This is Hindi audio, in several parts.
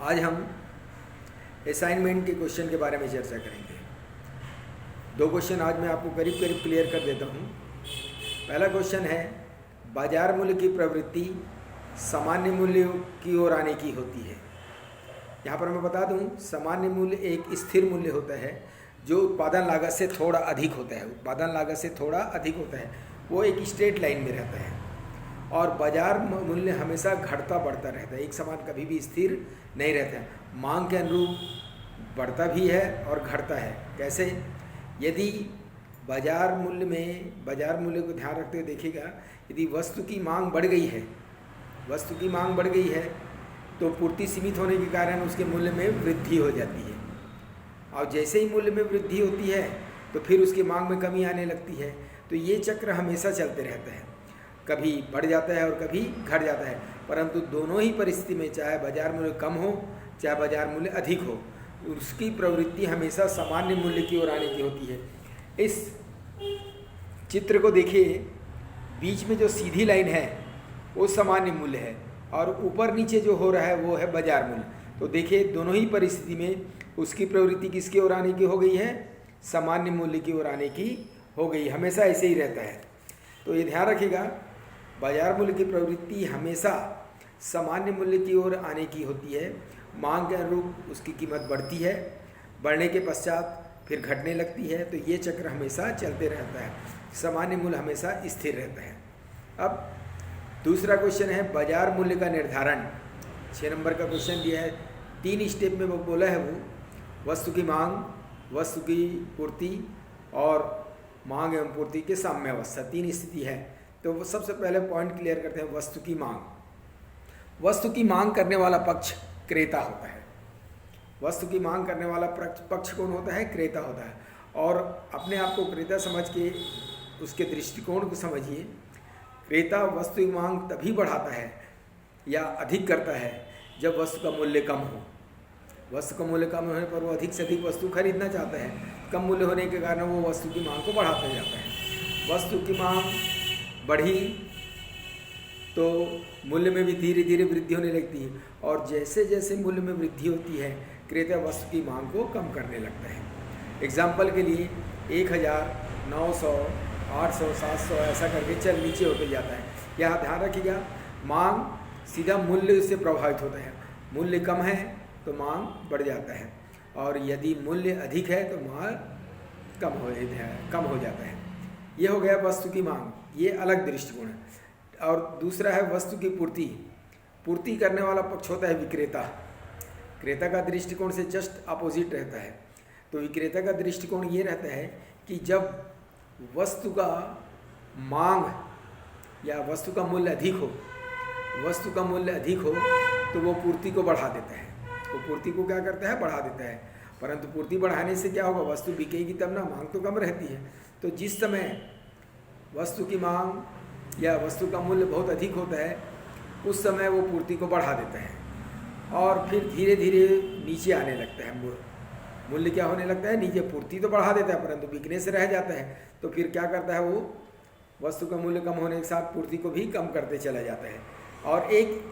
आज हम असाइनमेंट के क्वेश्चन के बारे में चर्चा करेंगे। दो क्वेश्चन आज मैं आपको करीब करीब क्लियर कर देता हूँ। पहला क्वेश्चन है, बाजार मूल्य की प्रवृत्ति सामान्य मूल्य की ओर आने की होती है। यहाँ पर मैं बता दूँ, सामान्य मूल्य एक स्थिर मूल्य होता है जो उत्पादन लागत से थोड़ा अधिक होता है। उत्पादन लागत से थोड़ा अधिक होता है, वो एक स्ट्रेट लाइन में रहता है। और बाजार मूल्य हमेशा घटता बढ़ता रहता है, एक समान कभी भी स्थिर नहीं रहता है। मांग के अनुरूप बढ़ता भी है और घटता है। कैसे? यदि बाजार मूल्य को ध्यान रखते हुए देखिएगा, यदि वस्तु की मांग बढ़ गई है तो पूर्ति सीमित होने के कारण उसके मूल्य में वृद्धि हो जाती है। और जैसे ही मूल्य में वृद्धि होती है तो फिर उसकी मांग में कमी आने लगती है। तो ये चक्र हमेशा चलते रहता है, कभी बढ़ जाता है और कभी घट जाता है। परंतु दोनों ही परिस्थिति में, चाहे बाजार मूल्य कम हो चाहे बाजार मूल्य अधिक हो, उसकी प्रवृत्ति हमेशा सामान्य मूल्य की ओर आने की होती है। इस चित्र को देखिए, बीच में जो सीधी लाइन है वो सामान्य मूल्य है और ऊपर नीचे जो हो रहा है वो है बाजार मूल्य। तो देखिए, दोनों ही परिस्थिति में उसकी प्रवृत्ति किसकी ओर आने की हो गई है? सामान्य मूल्य की ओर आने की हो गई। हमेशा ऐसे ही रहता है। तो ये ध्यान रखिएगा, बाजार मूल्य की प्रवृत्ति हमेशा सामान्य मूल्य की ओर आने की होती है। मांग के अनुरूप उसकी कीमत बढ़ती है, बढ़ने के पश्चात फिर घटने लगती है। तो ये चक्र हमेशा चलते रहता है, सामान्य मूल्य हमेशा स्थिर रहता है। अब दूसरा क्वेश्चन है, बाजार मूल्य का निर्धारण। 6 नंबर का क्वेश्चन दिया है, 3 स्टेप में वो बोला है। वो वस्तु की मांग, वस्तु की पूर्ति और मांग एवं पूर्ति के साम्यावस्था, 3 स्थिति है। तो वो सबसे पहले पॉइंट क्लियर करते हैं, वस्तु की मांग। वस्तु की मांग करने वाला पक्ष क्रेता होता है। वस्तु की मांग करने वाला पक्ष कौन होता है? क्रेता होता है। और अपने आप को क्रेता समझ के उसके दृष्टिकोण को समझिए। क्रेता वस्तु की मांग तभी बढ़ाता है या अधिक करता है जब वस्तु का मूल्य कम हो। वस्तु का मूल्य कम होने पर वो अधिक से अधिक वस्तु खरीदना चाहता है। कम मूल्य होने के कारण वो वस्तु की मांग को बढ़ाता जाता है। वस्तु की मांग बढ़ी तो मूल्य में भी धीरे धीरे वृद्धि होने लगती है। और जैसे जैसे मूल्य में वृद्धि होती है, क्रेता वस्तु की मांग को कम करने लगता है। एग्जाम्पल के लिए 1000, 900, 800, 700 ऐसा करके चल नीचे होते जाता है। यहाँ ध्यान रखिएगा, मांग सीधा मूल्य से प्रभावित होता है। मूल्य कम है तो मांग बढ़ जाता है, और यदि मूल्य अधिक है तो मांग कम हो जाता है। ये हो गया वस्तु की मांग, ये अलग दृष्टिकोण है। और दूसरा है वस्तु की पूर्ति। पूर्ति करने वाला पक्ष होता है विक्रेता। क्रेता का दृष्टिकोण से जस्ट अपोजिट रहता है। तो विक्रेता का दृष्टिकोण ये रहता है कि जब वस्तु का मांग या वस्तु का मूल्य अधिक हो तो वो पूर्ति को बढ़ा देता है। वो पूर्ति को क्या करता है? बढ़ा देता है। परंतु पूर्ति बढ़ाने से क्या होगा? वस्तु बिकेगी तब ना, मांग तो कम रहती है। तो जिस समय वस्तु की मांग या वस्तु का मूल्य बहुत अधिक होता है, उस समय वो पूर्ति को बढ़ा देता है और फिर धीरे धीरे नीचे आने लगता है। मूल्य क्या होने लगता है? नीचे। पूर्ति तो बढ़ा देता है परंतु बिकने से रह जाता है। तो फिर क्या करता है? वो वस्तु का मूल्य कम होने के साथ पूर्ति को भी कम करते चला जाता है। और एक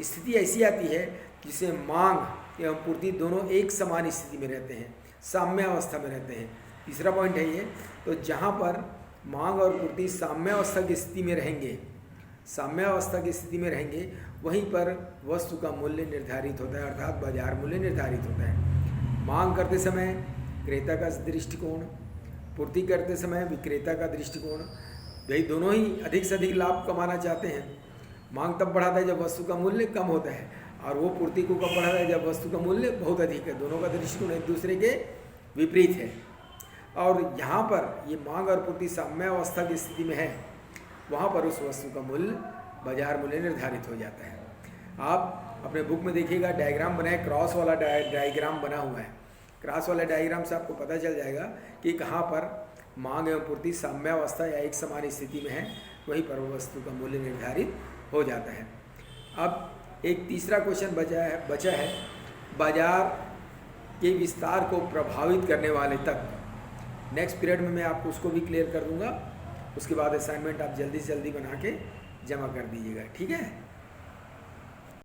स्थिति ऐसी आती है जिसे मांग एवं पूर्ति दोनों एक समान स्थिति में रहते हैं, साम्यावस्था में रहते हैं। तीसरा पॉइंट है ये। तो जहाँ पर मांग और पूर्ति साम्यावस्था की स्थिति में रहेंगे, वहीं पर वस्तु का मूल्य निर्धारित होता है, अर्थात बाजार मूल्य निर्धारित होता है। मांग करते समय क्रेता का दृष्टिकोण, पूर्ति करते समय विक्रेता का दृष्टिकोण, भाई दोनों ही अधिक से अधिक लाभ कमाना चाहते हैं। मांग तब बढ़ाता है जब वस्तु का मूल्य कम होता है, और वो पूर्ति को कब बढ़ाता है? जब वस्तु का मूल्य बहुत अधिक है। दोनों का दृष्टिकोण एक दूसरे के विपरीत है। और यहाँ पर ये मांग और पूर्ति साम्यावस्था की स्थिति में है, वहाँ पर उस वस्तु का मूल्य बाजार मूल्य निर्धारित हो जाता है। आप अपने बुक में देखिएगा, डायग्राम बना है, क्रॉस वाला डायग्राम बना हुआ है। क्रॉस वाला डायग्राम से आपको पता चल जाएगा कि कहाँ पर मांग एवं पूर्ति साम्यावस्था या एक समान स्थिति में है, वहीं पर वस्तु का मूल्य निर्धारित हो जाता है। अब एक तीसरा क्वेश्चन बचा है, बाजार के विस्तार को प्रभावित करने वाले तत्व। नेक्स्ट पीरियड में मैं आपको उसको भी क्लियर कर दूंगा। उसके बाद असाइनमेंट आप जल्दी से जल्दी बना के जमा कर दीजिएगा, ठीक है।